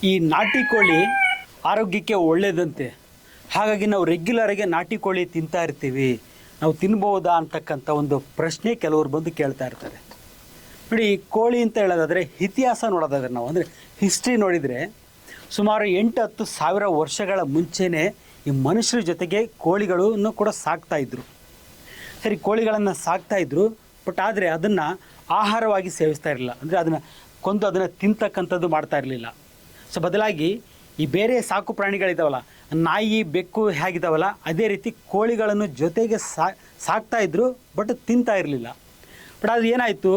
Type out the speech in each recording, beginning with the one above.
ಈ ನಾಟಿ ಕೋಳಿ ಆರೋಗ್ಯಕ್ಕೆ ಒಳ್ಳೆಯದಂತೆ. ಹಾಗಾಗಿ ನಾವು ರೆಗ್ಯುಲರಾಗಿ ನಾಟಿ ಕೋಳಿ ತಿಂತಾ ಇರ್ತೀವಿ, ನಾವು ತಿನ್ಬೋದಾ ಅಂತಕ್ಕಂಥ ಒಂದು ಪ್ರಶ್ನೆ ಕೆಲವರು ಬಂದು ಕೇಳ್ತಾ ಇರ್ತಾರೆ. ನೋಡಿ, ಕೋಳಿ ಅಂತ ಹೇಳೋದಾದರೆ ಇತಿಹಾಸ ನೋಡೋದಾದ್ರೆ ನಾವು ಅಂದರೆ ಹಿಸ್ಟ್ರಿ ನೋಡಿದರೆ ಸುಮಾರು 8-10 ಸಾವಿರ ವರ್ಷಗಳ ಮುಂಚೆನೇ ಈ ಮನುಷ್ಯರ ಜೊತೆಗೆ ಕೋಳಿಗಳನ್ನು ಕೂಡ ಸಾಕ್ತಾಯಿದ್ರು. ಸರಿ, ಕೋಳಿಗಳನ್ನು ಸಾಕ್ತಾಯಿದ್ರು, ಬಟ್ ಆದರೆ ಅದನ್ನು ಆಹಾರವಾಗಿ ಸೇವಿಸ್ತಾ ಇರಲಿಲ್ಲ. ಅಂದರೆ ಅದನ್ನು ಕೊಂದು ಅದನ್ನು ತಿಂತಕ್ಕಂಥದ್ದು ಮಾಡ್ತಾ ಇರಲಿಲ್ಲ. ಸೊ ಬದಲಾಗಿ ಈ ಬೇರೆ ಸಾಕು ಪ್ರಾಣಿಗಳಿದ್ದಾವಲ್ಲ, ನಾಯಿ ಬೆಕ್ಕು ಹೇಗಿದ್ದಾವಲ್ಲ, ಅದೇ ರೀತಿ ಕೋಳಿಗಳನ್ನು ಜೊತೆಗೆ ಸಾಕ್ತಾಯಿದ್ರು, ಬಟ್ ತಿಂತಾ ಇರಲಿಲ್ಲ. ಬಟ್ ಅದು ಏನಾಯಿತು,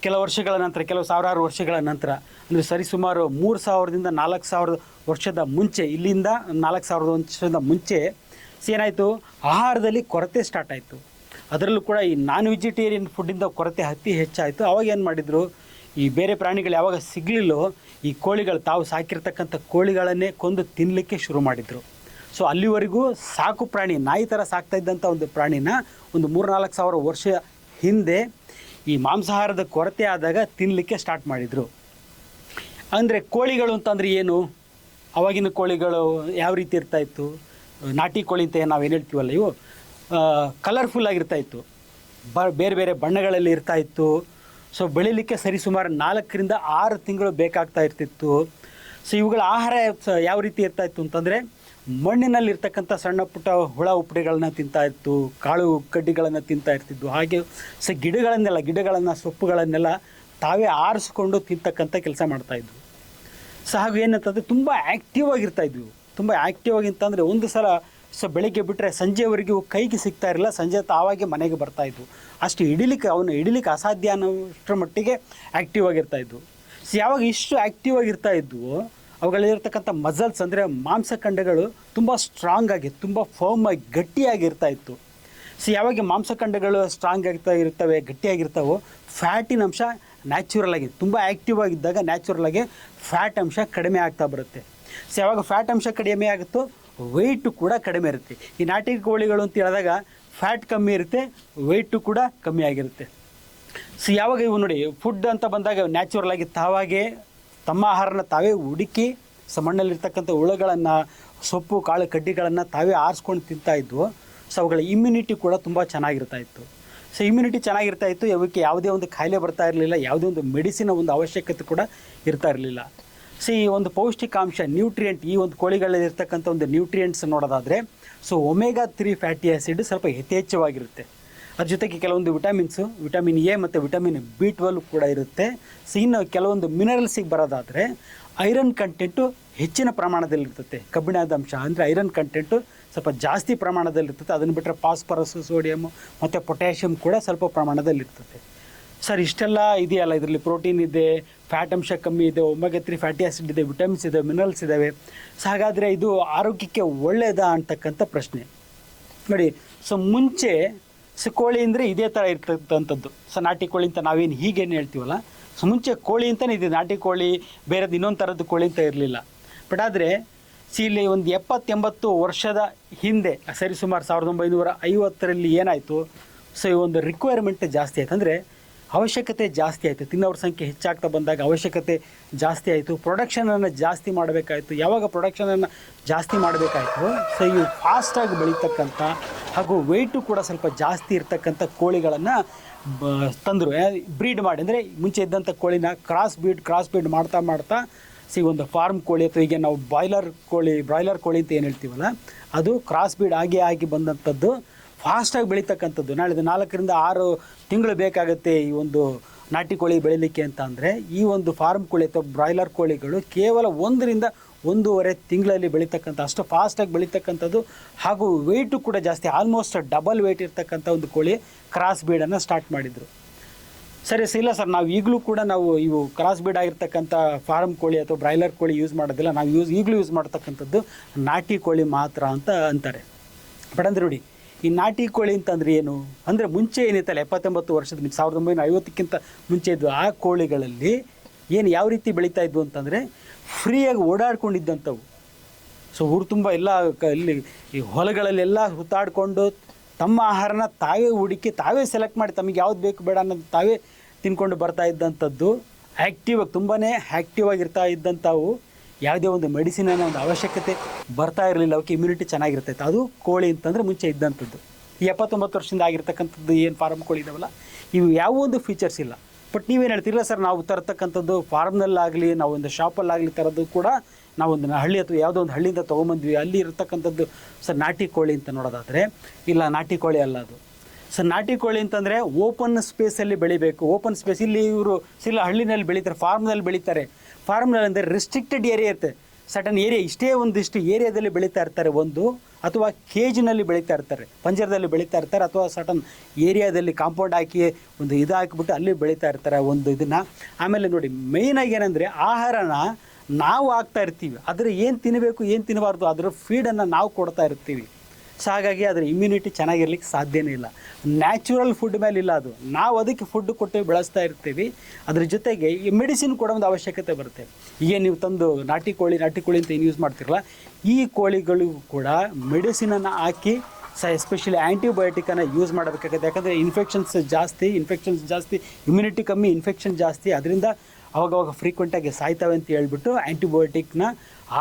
ಕೆಲವು ವರ್ಷಗಳ ನಂತರ, ಕೆಲವು ಸಾವಿರಾರು ವರ್ಷಗಳ ನಂತರ, ಅಂದರೆ ಸರಿಸುಮಾರು 3000ದಿಂದ 4000 ವರ್ಷದ ಮುಂಚೆ, ಇಲ್ಲಿಂದ 4000 ವರ್ಷದ ಮುಂಚೆ ಏನಾಯಿತು, ಆಹಾರದಲ್ಲಿ ಕೊರತೆ ಸ್ಟಾರ್ಟ್ ಆಯಿತು. ಅದರಲ್ಲೂ ಕೂಡ ಈ ನಾನ್ ವೆಜಿಟೇರಿಯನ್ ಫುಡ್ಡಿಂದ ಕೊರತೆ ಅತಿ ಹೆಚ್ಚಾಯಿತು. ಅವಾಗ ಏನು ಮಾಡಿದರು, ಈ ಬೇರೆ ಪ್ರಾಣಿಗಳು ಯಾವಾಗ ಸಿಗಲಿಲ್ಲೋ ಈ ಕೋಳಿಗಳು, ತಾವು ಸಾಕಿರ್ತಕ್ಕಂಥ ಕೋಳಿಗಳನ್ನೇ ಕೊಂದು ತಿನ್ನಲಿಕ್ಕೆ ಶುರು ಮಾಡಿದರು. ಸೊ ಅಲ್ಲಿವರೆಗೂ ಸಾಕು ಪ್ರಾಣಿ, ನಾಯಿ ಥರ ಸಾಕ್ತಾ ಇದ್ದಂಥ ಒಂದು ಪ್ರಾಣಿನ ಒಂದು 3-4 ಸಾವಿರ ವರ್ಷ ಹಿಂದೆ ಈ ಮಾಂಸಾಹಾರದ ಕೊರತೆ ಆದಾಗ ತಿನ್ನಲಿಕ್ಕೆ ಸ್ಟಾರ್ಟ್ ಮಾಡಿದರು. ಅಂದರೆ ಕೋಳಿಗಳು ಅಂತಂದರೆ ಏನು, ಆವಾಗಿನ ಕೋಳಿಗಳು ಯಾವ ರೀತಿ ಇರ್ತಾಯಿತ್ತು, ನಾಟಿ ಕೋಳಿ ಅಂತ ನಾವೇನು ಹೇಳ್ತೀವಲ್ಲ, ಇವು ಕಲರ್ಫುಲ್ಲಾಗಿರ್ತಾಯಿತ್ತು, ಬೇರೆ ಬೇರೆ ಬಣ್ಣಗಳಲ್ಲಿ ಇರ್ತಾಯಿತ್ತು. ಸೊ ಬೆಳೀಲಿಕ್ಕೆ ಸರಿಸುಮಾರು 4-6 ತಿಂಗಳು ಬೇಕಾಗ್ತಾ ಇರ್ತಿತ್ತು. ಸೊ ಇವುಗಳ ಆಹಾರ ಯಾವ ರೀತಿ ಇರ್ತಾಯಿತ್ತು ಅಂತಂದರೆ, ಮಣ್ಣಿನಲ್ಲಿರ್ತಕ್ಕಂಥ ಸಣ್ಣ ಪುಟ್ಟ ಹುಳ ಉಪ್ಪಡಿಗಳನ್ನ ತಿಂತಾಯಿತ್ತು, ಕಾಳು ಕಡ್ಡಿಗಳನ್ನು ತಿಂತಾ ಇರ್ತಿದ್ವು. ಹಾಗೆ ಗಿಡಗಳನ್ನು ಸೊಪ್ಪುಗಳನ್ನೆಲ್ಲ ತಾವೇ ಆರಿಸ್ಕೊಂಡು ತಿಂತಕ್ಕಂಥ ಕೆಲಸ ಮಾಡ್ತಾಯಿದ್ವು. ಸೊ ಹಾಗೂ ಏನಂತಂದರೆ ತುಂಬ ಆ್ಯಕ್ಟಿವ್ ಆಗಿರ್ತಾಯಿದ್ವು. ತುಂಬ ಆ್ಯಕ್ಟಿವ್ ಆಗಿ ಅಂತಂದರೆ ಒಂದು ಸಲ ಬೆಳಗ್ಗೆ ಬಿಟ್ಟರೆ ಸಂಜೆವರೆಗೂ ಕೈಗೆ ಸಿಗ್ತಾ ಇರಲಿಲ್ಲ, ಸಂಜೆ ತಾವಾಗೆ ಮನೆಗೆ ಬರ್ತಾಯಿದ್ವು. ಅಷ್ಟು ಹಿಡಿಲಿಕ್ಕೆ ಅಸಾಧ್ಯ ಅನ್ನೋಷ್ಟರ ಮಟ್ಟಿಗೆ ಆ್ಯಕ್ಟಿವ್ ಆಗಿರ್ತಾಯಿದ್ವು. ಸೊ ಯಾವಾಗ ಇಷ್ಟು ಆ್ಯಕ್ಟಿವ್ ಆಗಿರ್ತಾಯಿದ್ವು, ಅವುಗಳಲ್ಲಿರ್ತಕ್ಕಂಥ ಮಸಲ್ಸ್ ಅಂದರೆ ಮಾಂಸಖಂಡಗಳು ತುಂಬ ಸ್ಟ್ರಾಂಗ್ ಆಗಿ, ತುಂಬ ಫರ್ಮ್ ಆಗಿ, ಗಟ್ಟಿಯಾಗಿರ್ತಾಯಿತ್ತು. ಸೊ ಯಾವಾಗ ಮಾಂಸಖಂಡಗಳು ಸ್ಟ್ರಾಂಗ್ ಇರ್ತವೆ, ಗಟ್ಟಿಯಾಗಿರ್ತಾವೋ, ಫ್ಯಾಟಿನ ಅಂಶ ನ್ಯಾಚುರಲ್ ಆಗಿ, ತುಂಬ ಆ್ಯಕ್ಟಿವ್ ಆಗಿದ್ದಾಗ ನ್ಯಾಚುರಲ್ ಆಗಿ ಫ್ಯಾಟ್ ಅಂಶ ಕಡಿಮೆ ಆಗ್ತಾ ಬರುತ್ತೆ. ಸೊ ಯಾವಾಗ ಫ್ಯಾಟ್ ಅಂಶ ಕಡಿಮೆ ಆಗುತ್ತೋ ವೆಯ್ಟು ಕೂಡ ಕಡಿಮೆ ಇರುತ್ತೆ. ಈ ನಾಟಿ ಕೋಳಿಗಳು ಅಂತ ಹೇಳಿದಾಗ ಫ್ಯಾಟ್ ಕಮ್ಮಿ ಇರುತ್ತೆ, ವೆಯ್ಟು ಕೂಡ ಕಮ್ಮಿ ಆಗಿರುತ್ತೆ. ಸೊ ಯಾವಾಗ ಇವು ನೋಡಿ, ಫುಡ್ ಅಂತ ಬಂದಾಗ ನ್ಯಾಚುರಲ್ ಆಗಿ ತಾವಾಗೆ ತಮ್ಮ ಆಹಾರನ ತಾವೇ ಹುಡುಕಿ, ಮಣ್ಣಲ್ಲಿರ್ತಕ್ಕಂಥ ಹುಳುಗಳನ್ನು, ಸೊಪ್ಪು ಕಾಳು ಕಡ್ಡಿಗಳನ್ನು ತಾವೇ ಆರಿಸ್ಕೊಂಡು ತಿಂತಾಯಿದ್ವು. ಸೊ ಅವುಗಳ ಇಮ್ಯುನಿಟಿ ಕೂಡ ತುಂಬ ಚೆನ್ನಾಗಿರ್ತಾಯಿತ್ತು. ಸೊ ಇಮ್ಯುನಿಟಿ ಚೆನ್ನಾಗಿರ್ತಾಯಿತ್ತು, ಅವಕ್ಕೆ ಯಾವುದೇ ಒಂದು ಕಾಯಿಲೆ ಬರ್ತಾ ಇರಲಿಲ್ಲ, ಯಾವುದೇ ಒಂದು ಮೆಡಿಸಿನ್ ಒಂದು ಅವಶ್ಯಕತೆ ಕೂಡ ಇರ್ತಾ ಇರಲಿಲ್ಲ. ಸೊ ಈ ಒಂದು ಪೌಷ್ಟಿಕಾಂಶ, ನ್ಯೂಟ್ರಿಯೆಂಟ್, ಈ ಒಂದು ಕೋಳಿಗಳಲ್ಲಿರ್ತಕ್ಕಂಥ ಒಂದು ನ್ಯೂಟ್ರಿಯೆಂಟ್ಸ್ ನೋಡೋದಾದರೆ, ಸೊ ಒಮೆಗಾ 3 ಫ್ಯಾಟಿ ಆ್ಯಸಿಡ್ ಸ್ವಲ್ಪ ಯಥೇಚ್ಛವಾಗಿರುತ್ತೆ. ಅದ್ರ ಜೊತೆಗೆ ಕೆಲವೊಂದು ವಿಟಮಿನ್ ಎ ಮತ್ತು ವಿಟಮಿನ್ B12 ಕೂಡ ಇರುತ್ತೆ. ಸೊ ಇನ್ನು ಕೆಲವೊಂದು ಮಿನರಲ್ಸಿಗೆ ಬರೋದಾದರೆ ಐರನ್ ಕಂಟೆಂಟು ಹೆಚ್ಚಿನ ಪ್ರಮಾಣದಲ್ಲಿರ್ತದೆ. ಕಬ್ಬಿಣದ ಅಂಶ ಅಂದರೆ ಐರನ್ ಕಂಟೆಂಟು ಸ್ವಲ್ಪ ಜಾಸ್ತಿ ಪ್ರಮಾಣದಲ್ಲಿರ್ತದೆ. ಅದನ್ನು ಬಿಟ್ಟರೆ ಫಾಸ್ಫರಸ್, ಸೋಡಿಯಮ್ಮು ಮತ್ತು ಪೊಟ್ಯಾಷಿಯಮ್ ಕೂಡ ಸ್ವಲ್ಪ ಪ್ರಮಾಣದಲ್ಲಿರ್ತದೆ. ಸರ್ ಇಷ್ಟೆಲ್ಲ ಇದೆಯಲ್ಲ, ಇದರಲ್ಲಿ ಪ್ರೋಟೀನ್ ಇದೆ, ಫ್ಯಾಟ್ ಅಂಶ ಕಮ್ಮಿ ಇದೆ, ಒಮೆಗಾ 3 ಫ್ಯಾಟಿ ಆ್ಯಸಿಡ್ ಇದೆ, ವಿಟಮಿನ್ಸ್ ಇದೆ, ಮಿನರಲ್ಸ್ ಇದ್ದಾವೆ. ಸೊ ಹಾಗಾದರೆ ಇದು ಆರೋಗ್ಯಕ್ಕೆ ಒಳ್ಳೆಯದಾ ಅಂತಕ್ಕಂಥ ಪ್ರಶ್ನೆ ನೋಡಿ. ಸೊ ಮುಂಚೆ ಕೋಳಿ ಅಂದರೆ ಇದೇ ಥರ ಇರ್ತಕ್ಕಂಥದ್ದು. ಸೊ ನಾಟಿ ಕೋಳಿ ಅಂತ ನಾವೇನು ಹೀಗೇನು ಹೇಳ್ತೀವಲ್ಲ, ಸೊ ಮುಂಚೆ ಕೋಳಿ ಅಂತಲೇ ಇದೆ, ನಾಟಿ ಕೋಳಿ ಬೇರೆದು ಇನ್ನೊಂದು ಥರದ್ದು ಕೋಳಿ ಅಂತ ಇರಲಿಲ್ಲ. ಬಟ್ ಆದರೆ ಇಲ್ಲಿ ಒಂದು 70-80 ವರ್ಷದ ಹಿಂದೆ, ಸರಿಸುಮಾರು 1950ರಲ್ಲಿ ಏನಾಯಿತು, ಸೊ ಈ ಒಂದು ರಿಕ್ವೈರ್ಮೆಂಟ್ ಜಾಸ್ತಿ ಆಯಿತು, ಅಂದರೆ ಅವಶ್ಯಕತೆ ಜಾಸ್ತಿ ಆಯಿತು. ತಿನ್ನೋರ ಸಂಖ್ಯೆ ಹೆಚ್ಚಾಗ್ತಾ ಬಂದಾಗ ಅವಶ್ಯಕತೆ ಜಾಸ್ತಿ ಆಯಿತು, ಪ್ರೊಡಕ್ಷನನ್ನು ಜಾಸ್ತಿ ಮಾಡಬೇಕಾಯಿತು. ಯಾವಾಗ ಪ್ರೊಡಕ್ಷನನ್ನು ಜಾಸ್ತಿ ಮಾಡಬೇಕಾಯಿತು, ಸೊ ಇವು ಫಾಸ್ಟಾಗಿ ಬೆಳೀತಕ್ಕಂಥ ಹಾಗೂ ವೆಯ್ಟು ಕೂಡ ಸ್ವಲ್ಪ ಜಾಸ್ತಿ ಇರ್ತಕ್ಕಂಥ ಕೋಳಿಗಳನ್ನು ತಂದರು, ಬ್ರೀಡ್ ಮಾಡಿ. ಅಂದರೆ ಮುಂಚೆ ಇದ್ದಂಥ ಕೋಳಿನ ಕ್ರಾಸ್ ಬ್ರೀಡ್ ಮಾಡ್ತಾ ಒಂದು ಫಾರ್ಮ್ ಕೋಳಿ, ಅಥವಾ ಈಗ ನಾವು ಬ್ರಾಯ್ಲರ್ ಕೋಳಿ ಅಂತ ಏನು ಹೇಳ್ತೀವಲ್ಲ, ಅದು ಕ್ರಾಸ್ ಬ್ರೀಡ್ ಆಗಿ ಬಂದಂಥದ್ದು, ಫಾಸ್ಟಾಗಿ ಬೆಳೀತಕ್ಕಂಥದ್ದು. ನಾಳೆ 4-6 ತಿಂಗಳು ಬೇಕಾಗುತ್ತೆ ಈ ಒಂದು ನಾಟಿ ಕೋಳಿ ಬೆಳೀಲಿಕ್ಕೆ ಅಂತ ಅಂದರೆ, ಈ ಒಂದು ಫಾರ್ಮ್ ಕೋಳಿ ಅಥವಾ ಬ್ರಾಯ್ಲರ್ ಕೋಳಿಗಳು ಕೇವಲ 1-1.5 ತಿಂಗಳಲ್ಲಿ ಬೆಳೀತಕ್ಕಂಥ, ಅಷ್ಟು ಫಾಸ್ಟಾಗಿ ಬೆಳೀತಕ್ಕಂಥದ್ದು. ಹಾಗೂ ವೆಯ್ಟು ಕೂಡ ಜಾಸ್ತಿ, ಆಲ್ಮೋಸ್ಟ್ ಡಬಲ್ ವೆಯ್ಟ್ ಇರ್ತಕ್ಕಂಥ ಒಂದು ಕೋಳಿ ಕ್ರಾಸ್ ಬ್ರೀಡನ್ನು ಸ್ಟಾರ್ಟ್ ಮಾಡಿದರು. ಸರಿ, ಇಲ್ಲ ಸರ್, ನಾವು ಈಗಲೂ ಕೂಡ ಇವು ಕ್ರಾಸ್ ಬ್ರೀಡ್ ಆಗಿರ್ತಕ್ಕಂಥ ಫಾರ್ಮ್ ಕೋಳಿ ಅಥವಾ ಬ್ರಾಯ್ಲರ್ ಕೋಳಿ ಯೂಸ್ ಮಾಡೋದಿಲ್ಲ, ನಾವು ಈಗಲೂ ಯೂಸ್ ಮಾಡ್ತಕ್ಕಂಥದ್ದು ನಾಟಿ ಕೋಳಿ ಮಾತ್ರ ಅಂತ ಅಂತಾರೆ. ಬಟ್ ಅಂದರೆ ನೋಡಿ, ಈ ನಾಟಿ ಕೋಳಿ ಅಂತಂದರೆ ಏನು ಅಂದರೆ, ಮುಂಚೆ ಏನಿತ್ತಲ್ಲ 70-80 ವರ್ಷದ ಮುಂಚೆ, 1950ಕ್ಕಿಂತ ಮುಂಚೆ ಇದ್ವು ಆ ಕೋಳಿಗಳಲ್ಲಿ ಯಾವ ರೀತಿ ಬೆಳೀತಾ ಇದ್ವು ಅಂತಂದರೆ, ಫ್ರೀಯಾಗಿ ಓಡಾಡ್ಕೊಂಡಿದ್ದಂಥವು. ಸೊ ಊರು ತುಂಬ ಎಲ್ಲ ಇಲ್ಲಿ ಈ ಹೊಲಗಳಲ್ಲೆಲ್ಲ ಸುತ್ತಾಡಿಕೊಂಡು ತಮ್ಮ ಆಹಾರನ ತಾವೇ ಹುಡುಕಿ, ತಾವೇ ಸೆಲೆಕ್ಟ್ ಮಾಡಿ ತಮಗೆ ಯಾವ್ದು ಬೇಕು ಬೇಡ ಅನ್ನೋದು ತಾವೇ ತಿನ್ಕೊಂಡು ಬರ್ತಾ ಇದ್ದಂಥದ್ದು. ತುಂಬಾ ಆ್ಯಕ್ಟಿವ್ ಆಗಿರ್ತಾ ಇದ್ದಂಥವು ಯಾವುದೇ ಒಂದು ಮೆಡಿಸಿನ್ ಅನ್ನೋ ಒಂದು ಅವಶ್ಯಕತೆ ಬರ್ತಾ ಇರಲಿಲ್ಲ. ಅವಕ್ಕೆ ಇಮ್ಯುನಿಟಿ ಚೆನ್ನಾಗಿರ್ತೈತೆ. ಅದು ಕೋಳಿ ಅಂತಂದರೆ ಮುಂಚೆ ಇದ್ದಂಥದ್ದು. ಈ 79 ವರ್ಷದಿಂದ ಆಗಿರ್ತಕ್ಕಂಥದ್ದು ಏನು ಫಾರಮ್ ಕೋಳಿ ಇದಾವಲ್ಲ, ಇವು ಯಾವ ಒಂದು ಫೀಚರ್ಸ್ ಇಲ್ಲ. ಬಟ್ ನೀವೇನು ಹೇಳ್ತೀರಲ್ಲ ಸರ್, ನಾವು ತರತಕ್ಕಂಥದ್ದು ಫಾರ್ಮ್ನಲ್ಲಾಗಲಿ ನಾವು ಒಂದು ಶಾಪಲ್ಲಾಗಲಿ ತರೋದು ಕೂಡ ನಾವೊಂದು ಹಳ್ಳಿ ಅಥವಾ ಯಾವುದೋ ಒಂದು ಹಳ್ಳಿಯಿಂದ ತೊಗೊಂಬಂದ್ವಿ, ಅಲ್ಲಿ ಇರತಕ್ಕಂಥದ್ದು ಸರ್ ನಾಟಿ ಕೋಳಿ ಅಂತ ನೋಡೋದಾದರೆ ಇಲ್ಲ, ನಾಟಿ ಕೋಳಿ ಅಲ್ಲ ಅದು. ಸರ್ ನಾಟಿ ಕೋಳಿ ಅಂತಂದರೆ ಓಪನ್ ಸ್ಪೇಸಲ್ಲಿ ಬೆಳಿಬೇಕು. ಓಪನ್ ಸ್ಪೇಸ್ ಇಲ್ಲಿ ಇವರು ಇಲ್ಲ ಹಳ್ಳಿನಲ್ಲಿ ಬೆಳೀತಾರೆ, ಫಾರ್ಮ್ನಲ್ಲಿ ಬೆಳೀತಾರೆ. ಫಾರ್ಮ್ನಲ್ಲಿ ಅಂದರೆ ರಿಸ್ಟ್ರಿಕ್ಟೆಡ್ ಏರಿಯಾ ಇರುತ್ತೆ, ಸಟನ್ ಏರಿಯಾ, ಇಷ್ಟೇ ಒಂದಿಷ್ಟು ಏರಿಯಾದಲ್ಲಿ ಬೆಳೀತಾ ಇರ್ತಾರೆ ಒಂದು, ಅಥವಾ ಕೇಜಿನಲ್ಲಿ ಬೆಳೀತಾ ಇರ್ತಾರೆ, ಪಂಜರದಲ್ಲಿ ಬೆಳೀತಾ ಇರ್ತಾರೆ, ಅಥವಾ ಸಟನ್ ಏರಿಯಾದಲ್ಲಿ ಕಾಂಪೌಂಡ್ ಹಾಕಿ ಒಂದು ಇದು ಹಾಕಿಬಿಟ್ಟು ಅಲ್ಲಿ ಬೆಳೀತಾ ಇರ್ತಾರೆ ಒಂದು ಇದನ್ನು. ಆಮೇಲೆ ನೋಡಿ ಮೇಯ್ನಾಗಿ ಏನಂದರೆ ಆಹಾರನ ನಾವು ಹಾಕ್ತಾ ಇರ್ತೀವಿ, ಅದರ ಏನು ತಿನ್ನಬೇಕು ಏನು ತಿನ್ನಬಾರ್ದು ಅದರ ಫೀಡನ್ನು ನಾವು ಕೊಡ್ತಾ ಇರ್ತೀವಿ. ಸೊ ಹಾಗಾಗಿ ಅದರ ಇಮ್ಯುನಿಟಿ ಚೆನ್ನಾಗಿರ್ಲಿಕ್ಕೆ ಸಾಧ್ಯನೇ ಇಲ್ಲ. ನ್ಯಾಚುರಲ್ ಫುಡ್ ಮೇಲೆ ಇಲ್ಲ ಅದು, ನಾವು ಅದಕ್ಕೆ ಫುಡ್ ಕೊಟ್ಟು ಬೆಳೆಸ್ತಾ ಇರ್ತೀವಿ. ಅದ್ರ ಜೊತೆಗೆ ಈ ಮೆಡಿಸಿನ್ ಕೊಡೋ ಒಂದು ಅವಶ್ಯಕತೆ ಬರುತ್ತೆ. ಈಗ ನೀವು ತಂದು ನಾಟಿ ಕೋಳಿ ಅಂತ ಏನು ಯೂಸ್ ಮಾಡ್ತಿರಲ್ಲ, ಈ ಕೋಳಿಗಳಿಗೂ ಕೂಡ ಮೆಡಿಸಿನನ್ನು ಹಾಕಿ ಎಸ್ಪೆಷಲಿ ಆ್ಯಂಟಿಬಯೋಟಿಕನ್ನು ಯೂಸ್ ಮಾಡಬೇಕಾಗುತ್ತೆ. ಯಾಕಂದರೆ ಇನ್ಫೆಕ್ಷನ್ಸ್ ಜಾಸ್ತಿ, ಇಮ್ಯುನಿಟಿ ಕಮ್ಮಿ, ಇನ್ಫೆಕ್ಷನ್ ಜಾಸ್ತಿ, ಅದರಿಂದ ಅವಾಗವಾಗ ಫ್ರೀಕ್ವೆಂಟಾಗಿ ಸಾಯ್ತವೆ ಅಂತ ಹೇಳ್ಬಿಟ್ಟು ಆ್ಯಂಟಿಬಯೋಟಿಕ್ನ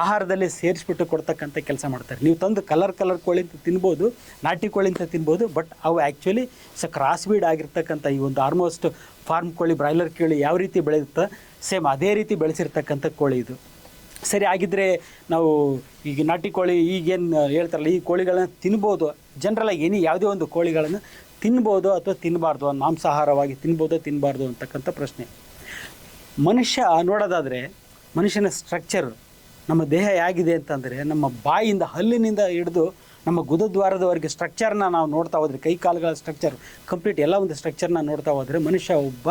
ಆಹಾರದಲ್ಲಿ ಸೇರಿಸ್ಬಿಟ್ಟು ಕೊಡ್ತಕ್ಕಂಥ ಕೆಲಸ ಮಾಡ್ತಾರೆ. ನೀವು ತಂದು ಕಲರ್ ಕೋಳಿ ಅಂತ ತಿನ್ಬೋದು, ನಾಟಿ ಕೋಳಿ ಅಂತ ತಿನ್ಬೋದು, ಬಟ್ ಅವು ಆ್ಯಕ್ಚುಲಿ ಕ್ರಾಸ್ ಬೀಡ್ ಆಗಿರ್ತಕ್ಕಂಥ ಈ ಒಂದು ಆಲ್ಮೋಸ್ಟ್ ಫಾರ್ಮ್ ಕೋಳಿ, ಬ್ರಾಯ್ಲರ್ ಕೋಳಿ ಯಾವ ರೀತಿ ಬೆಳೆಯುತ್ತೋ ಸೇಮ್ ಅದೇ ರೀತಿ ಬೆಳೆಸಿರ್ತಕ್ಕಂಥ ಕೋಳಿ ಇದು. ಸರಿ, ಆಗಿದ್ದರೆ ನಾವು ಈಗ ನಾಟಿ ಕೋಳಿ ಈಗೇನು ಹೇಳ್ತಾರಲ್ಲ, ಈ ಕೋಳಿಗಳನ್ನ ತಿನ್ಬೋದು, ಜನರಲಾಗಿ ಯಾವುದೇ ಒಂದು ಕೋಳಿಗಳನ್ನು ತಿನ್ಬೋದು ಅಥವಾ ತಿನ್ನಬಾರ್ದು, ಮಾಂಸಾಹಾರವಾಗಿ ತಿನ್ನಬಾರ್ದು ಅಂತಕ್ಕಂಥ ಪ್ರಶ್ನೆ. ಮನುಷ್ಯ ನೋಡೋದಾದರೆ ಮನುಷ್ಯನ ಸ್ಟ್ರಕ್ಚರ್, ನಮ್ಮ ದೇಹ ಹೇಗಿದೆ ಅಂತಂದರೆ, ನಮ್ಮ ಬಾಯಿಯಿಂದ ಹಲ್ಲಿನಿಂದ ಹಿಡಿದು ನಮ್ಮ ಗುದದ್ವಾರದವರೆಗೆ ಸ್ಟ್ರಕ್ಚರ್ನ ನಾವು ನೋಡ್ತಾ ಹೋದರೆ, ಕೈ ಕಾಲುಗಳ ಸ್ಟ್ರಕ್ಚರ್ ಕಂಪ್ಲೀಟ್ ಎಲ್ಲ ಒಂದು ಸ್ಟ್ರಕ್ಚರ್ನ ನೋಡ್ತಾ ಹೋದರೆ ಮನುಷ್ಯ ಒಬ್ಬ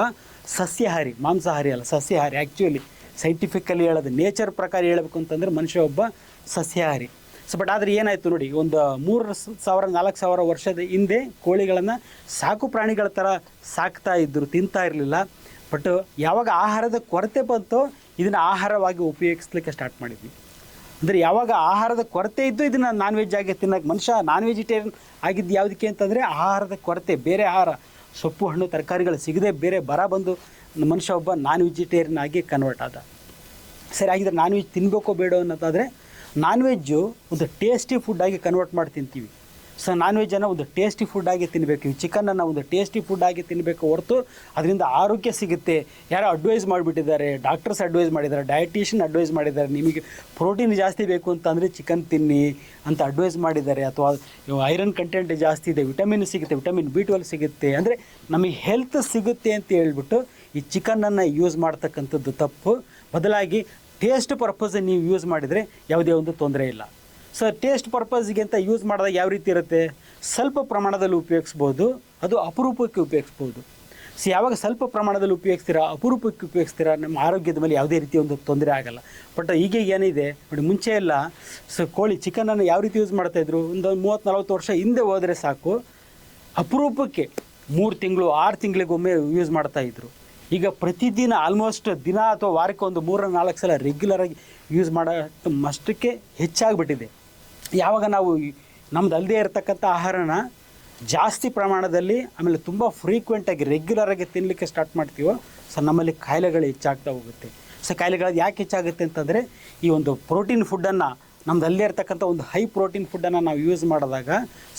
ಸಸ್ಯಾಹಾರಿ, ಮಾಂಸಾಹಾರಿ ಅಲ್ಲ, ಸಸ್ಯಾಹಾರಿ. ಆ್ಯಕ್ಚುಲಿ ಸೈಂಟಿಫಿಕಲಿ ಹೇಳೋದು, ನೇಚರ್ ಪ್ರಕಾರ ಹೇಳಬೇಕು ಅಂತಂದರೆ ಮನುಷ್ಯ ಒಬ್ಬ ಸಸ್ಯಾಹಾರಿ. ಬಟ್ ಆದರೆ ಏನಾಯಿತು ನೋಡಿ, ಒಂದು 3000-4000 ವರ್ಷದ ಹಿಂದೆ ಕೋಳಿಗಳನ್ನು ಸಾಕು ಪ್ರಾಣಿಗಳ ಥರ ಸಾಕ್ತಾ ಇದ್ದರು, ತಿಂತಾ ಇರಲಿಲ್ಲ. ಬಟ್ ಯಾವಾಗ ಆಹಾರದ ಕೊರತೆ ಬಂತೋ ಇದನ್ನು ಆಹಾರವಾಗಿ ಉಪಯೋಗಿಸ್ಲಿಕ್ಕೆ ಸ್ಟಾರ್ಟ್ ಮಾಡಿದ್ವಿ. ಅಂದರೆ ಯಾವಾಗ ಆಹಾರದ ಕೊರತೆ ಇದ್ದು ಇದನ್ನು ನಾನ್ ವೆಜ್ ಆಗಿ ತಿನ್ನೋಕ್ಕೆ, ಮನುಷ್ಯ ನಾನ್ ವೆಜಿಟೇರಿಯನ್ ಆಗಿದ್ದು ಯಾವುದಕ್ಕೆ ಅಂತಂದರೆ ಆಹಾರದ ಕೊರತೆ, ಬೇರೆ ಆಹಾರ ಸೊಪ್ಪು ಹಣ್ಣು ತರಕಾರಿಗಳು ಸಿಗದೆ ಬೇರೆ ಬರ ಬಂದು ಮನುಷ್ಯ ಒಬ್ಬ ನಾನ್ ವೆಜಿಟೇರಿಯನ್ ಆಗಿ ಕನ್ವರ್ಟ್ ಆದ. ಸರಿ, ಆಗಿದ್ರೆ ನಾನ್ ವೆಜ್ ತಿನ್ನಬೇಕೋ ಬೇಡೋ ಅನ್ನೋದಾದರೆ ನಾನ್ ವೆಜ್ಜು ಒಂದು ಟೇಸ್ಟಿ ಫುಡ್ಡಾಗಿ ಕನ್ವರ್ಟ್ ಮಾಡಿ ತಿಂತೀವಿ. ಸೊ ನಾನ್ ವೆಜ್ಜನ್ನು ಒಂದು ಟೇಸ್ಟಿ ಫುಡ್ಡಾಗಿ ತಿನ್ನಬೇಕು, ಚಿಕನನ್ನು ಒಂದು ಟೇಸ್ಟಿ ಫುಡ್ಡಾಗಿ ತಿನ್ನಬೇಕು ಹೊರತು ಅದರಿಂದ ಆರೋಗ್ಯ ಸಿಗುತ್ತೆ. ಯಾರೋ ಅಡ್ವೈಸ್ ಮಾಡಿಬಿಟ್ಟಿದ್ದಾರೆ, ಡಾಕ್ಟರ್ಸ್ ಅಡ್ವೈಸ್ ಮಾಡಿದ್ದಾರೆ, ಡಯಟಿಷಿಯನ್ ಅಡ್ವೈಸ್ ಮಾಡಿದ್ದಾರೆ, ನಿಮಗೆ ಪ್ರೋಟೀನ್ ಜಾಸ್ತಿ ಬೇಕು ಅಂತಂದರೆ ಚಿಕನ್ ತಿನ್ನಿ ಅಂತ ಅಡ್ವೈಸ್ ಮಾಡಿದ್ದಾರೆ. ಅಥವಾ ಐರನ್ ಕಂಟೆಂಟ್ ಜಾಸ್ತಿ ಇದೆ, ವಿಟಮಿನ್ ಸಿಗುತ್ತೆ, ವಿಟಮಿನ್ B12 ಸಿಗುತ್ತೆ, ಅಂದರೆ ನಮಗೆ ಹೆಲ್ತ್ ಸಿಗುತ್ತೆ ಅಂತ ಹೇಳ್ಬಿಟ್ಟು ಈ ಚಿಕನನ್ನು ಯೂಸ್ ಮಾಡ್ತಕ್ಕಂಥದ್ದು ತಪ್ಪು. ಬದಲಾಗಿ ಟೇಸ್ಟ್ ಪರ್ಪಸ್ ನೀವು ಯೂಸ್ ಮಾಡಿದರೆ ಯಾವುದೇ ಒಂದು ತೊಂದರೆ ಇಲ್ಲ. ಸೊ ಟೇಸ್ಟ್ ಪರ್ಪಸ್ಗೆ ಅಂತ ಯೂಸ್ ಮಾಡಿದಾಗ ಯಾವ ರೀತಿ ಇರುತ್ತೆ, ಸ್ವಲ್ಪ ಪ್ರಮಾಣದಲ್ಲಿ ಉಪಯೋಗಿಸ್ಬೋದು, ಅದು ಅಪರೂಪಕ್ಕೆ ಉಪಯೋಗಿಸ್ಬೋದು. ಸೊ ಯಾವಾಗ ಸ್ವಲ್ಪ ಪ್ರಮಾಣದಲ್ಲಿ ಉಪಯೋಗಿಸ್ತೀರಾ, ಅಪರೂಪಕ್ಕೆ ಉಪಯೋಗಿಸ್ತೀರಾ, ನಮ್ಮ ಆರೋಗ್ಯದ ಮೇಲೆ ಯಾವುದೇ ರೀತಿ ಒಂದು ತೊಂದರೆ ಆಗಲ್ಲ. ಬಟ್ ಈಗ ಏನಿದೆ ನೋಡಿ, ಮುಂಚೆ ಎಲ್ಲ ಕೋಳಿ ಚಿಕನನ್ನು ಯಾವ ರೀತಿ ಯೂಸ್ ಮಾಡ್ತಾಯಿದ್ರು, ಒಂದು 30-40 ವರ್ಷ ಹಿಂದೆ ಹೋದರೆ ಸಾಕು, ಅಪರೂಪಕ್ಕೆ 3 ತಿಂಗಳು 6 ತಿಂಗಳಿಗೊಮ್ಮೆ ಯೂಸ್ ಮಾಡ್ತಾಯಿದ್ರು. ಈಗ ಪ್ರತಿದಿನ ಆಲ್ಮೋಸ್ಟ್ ದಿನ ಅಥವಾ ವಾರಕ್ಕೆ ಒಂದು 3-4 ಸಲ ರೆಗ್ಯುಲರಾಗಿ ಯೂಸ್ ಮಾಡೋ ಮಷ್ಟಕ್ಕೆ ಹೆಚ್ಚಾಗಿಬಿಟ್ಟಿದೆ. ಯಾವಾಗ ನಾವು ನಮ್ದು ಅಲ್ಲದೆ ಇರತಕ್ಕಂಥ ಆಹಾರನ ಜಾಸ್ತಿ ಪ್ರಮಾಣದಲ್ಲಿ ಆಮೇಲೆ ತುಂಬ ಫ್ರೀಕ್ವೆಂಟಾಗಿ ರೆಗ್ಯುಲರಾಗಿ ತಿನ್ನಲಿಕ್ಕೆ ಸ್ಟಾರ್ಟ್ ಮಾಡ್ತೀವೋ, ಸೊ ನಮ್ಮಲ್ಲಿ ಕಾಯಿಲೆಗಳು ಹೆಚ್ಚಾಗ್ತಾ ಹೋಗುತ್ತೆ. ಸೊ ಕಾಯಿಲೆಗಳು ಯಾಕೆ ಹೆಚ್ಚಾಗುತ್ತೆ ಅಂತಂದರೆ, ಈ ಒಂದು ಪ್ರೋಟೀನ್ ಫುಡ್ಡನ್ನು ನಮ್ದು ಅಲ್ಲೇ ಇರ್ತಕ್ಕಂಥ ಒಂದು ಹೈ ಪ್ರೋಟೀನ್ ಫುಡ್ಡನ್ನು ನಾವು ಯೂಸ್ ಮಾಡಿದಾಗ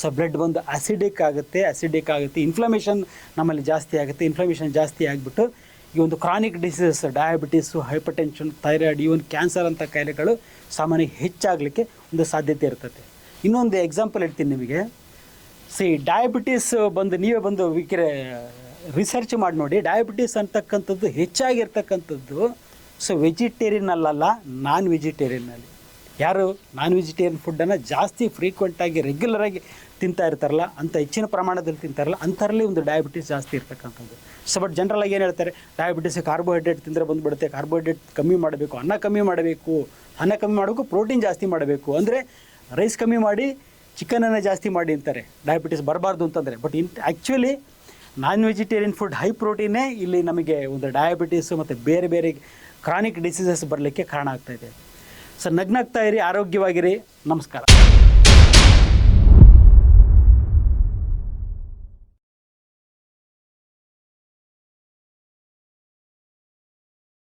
ಸೊ ಬ್ಲಡ್ ಬಂದು ಅಸಿಡಿಕ್ ಆಗುತ್ತೆ, ಇನ್ಫ್ಲಮೇಷನ್ ನಮ್ಮಲ್ಲಿ ಜಾಸ್ತಿ ಆಗುತ್ತೆ. ಇನ್ಫ್ಲಮೇಷನ್ ಜಾಸ್ತಿ ಆಗಿಬಿಟ್ಟು ಈ ಒಂದು chronic diseases, diabetes, hypertension, thyroid, even cancer ಅಂತ ಕಾಯಿಲೆಗಳು ಸಾಮಾನ್ಯ ಹೆಚ್ಚಾಗಲಿಕ್ಕೆ ಒಂದು ಸಾಧ್ಯತೆ ಇರ್ತದೆ. ಇನ್ನೊಂದು ಎಕ್ಸಾಂಪಲ್ ಹೇಳ್ತೀನಿ ನಿಮಗೆ. ಡಯಾಬಿಟೀಸ್ ನೀವೇ ಬಂದು ರಿಸರ್ಚ್ ಮಾಡಿ ನೋಡಿ. ಡಯಾಬಿಟೀಸ್ ಅಂತಕ್ಕಂಥದ್ದು ಹೆಚ್ಚಾಗಿರ್ತಕ್ಕಂಥದ್ದು ವೆಜಿಟೇರಿಯನ್ನಲ್ಲ, ನಾನ್ ವೆಜಿಟೇರಿಯನ್ನಲ್ಲಿ. ಯಾರು ನಾನ್ ವೆಜಿಟೇರಿಯನ್ ಫುಡ್ಡನ್ನು ಜಾಸ್ತಿ ಫ್ರೀಕ್ವೆಂಟಾಗಿ ರೆಗ್ಯುಲರಾಗಿ ತಿಂತಾ ಇರ್ತಾರಲ್ಲ, ಅಂಥ ಹೆಚ್ಚಿನ ಪ್ರಮಾಣದಲ್ಲಿ ತಿಂತಾರಲ್ಲ, ಅಂಥರಲ್ಲಿ ಒಂದು ಡಯಾಬಿಟೀಸ್ ಜಾಸ್ತಿ ಇರ್ತಕ್ಕಂಥದ್ದು. ಬಟ್ ಜನರಲಾಗಿ ಏನು ಹೇಳ್ತಾರೆ, ಡಯಾಬಿಟೀಸ್ ಕಾರ್ಬೋಹೈಡ್ರೇಟ್ ತಿಂದರೆ ಬಂದುಬಿಡುತ್ತೆ, ಕಾರ್ಬೋಹೈಡ್ರೇಟ್ ಕಮ್ಮಿ ಮಾಡಬೇಕು, ಅನ್ನ ಕಮ್ಮಿ ಮಾಡಬೇಕು, ಪ್ರೋಟೀನ್ ಜಾಸ್ತಿ ಮಾಡಬೇಕು, ಅಂದರೆ ರೈಸ್ ಕಮ್ಮಿ ಮಾಡಿ ಚಿಕನನ್ನು ಜಾಸ್ತಿ ಮಾಡಿ ಅಂತಾರೆ, ಡಯಾಬಿಟೀಸ್ ಬರಬಾರ್ದು ಅಂತಂದರೆ. But actually non vegetarian food high ಪ್ರೋಟೀನೇ ಇಲ್ಲಿ ನಮಗೆ ಒಂದು ಡಯಾಬಿಟೀಸು ಮತ್ತು ಬೇರೆ ಬೇರೆ ಕ್ರಾನಿಕ್ ಡಿಸೀಸಸ್ ಬರಲಿಕ್ಕೆ ಕಾರಣ ಆಗ್ತಾಯಿದೆ. ನಗ್ನಾಗ್ತಾ ಇರಿ, ಆರೋಗ್ಯವಾಗಿರಿ. ನಮಸ್ಕಾರ.